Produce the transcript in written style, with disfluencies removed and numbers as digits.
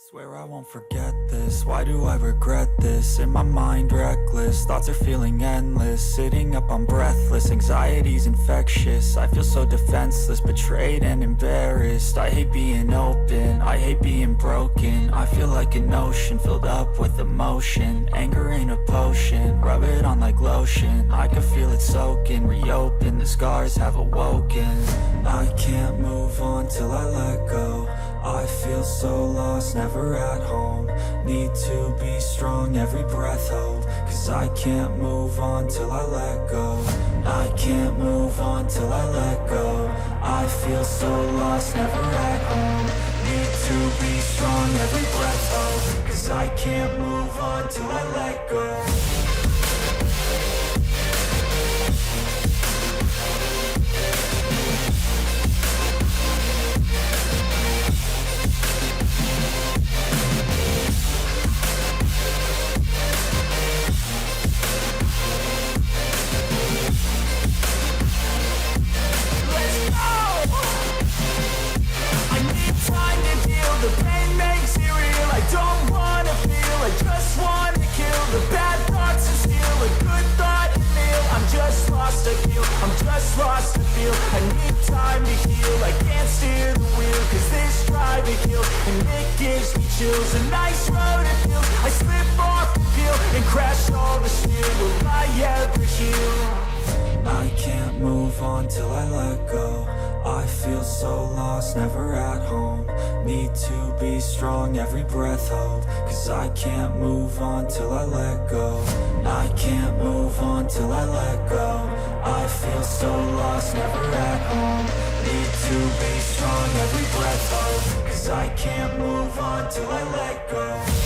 Swear I won't forget this, why do I regret this? In my mind reckless, thoughts are feeling endless. Sitting up I'm breathless, anxiety's infectious. I feel so defenseless, betrayed and embarrassed. I hate being open, I hate being broken. I feel like an ocean filled up with emotion. Anger ain't a potion, rub it on like lotion. I can feel it soaking, reopen, the scars have awoken. I can't move on till I let go. I feel so lost, never at home. Need to be strong, every breath hold. Cause I can't move on till I let go. I can't move on till I let go. I feel so lost, never at home. Need to be strong, every breath hold. Cause I can't move on till I let go. The pain makes it real, I don't wanna feel, I just wanna kill the bad thoughts and steal a good thought and feel. I'm just lost, I feel, I'm just lost, I feel. I need time to heal, I can't steer the wheel. Cause this drive it kills, and it gives me chills. A nice road it feels, I slip off the peel and crash all the steel. Will I ever heal? I can't move on till I let go. I feel so lost, never at home. Need to be strong, every breath hold. Cause I can't move on till I let go. I can't move on till I let go. I feel so lost, never at home. Need to be strong, every breath hold. Cause I can't move on till I let go.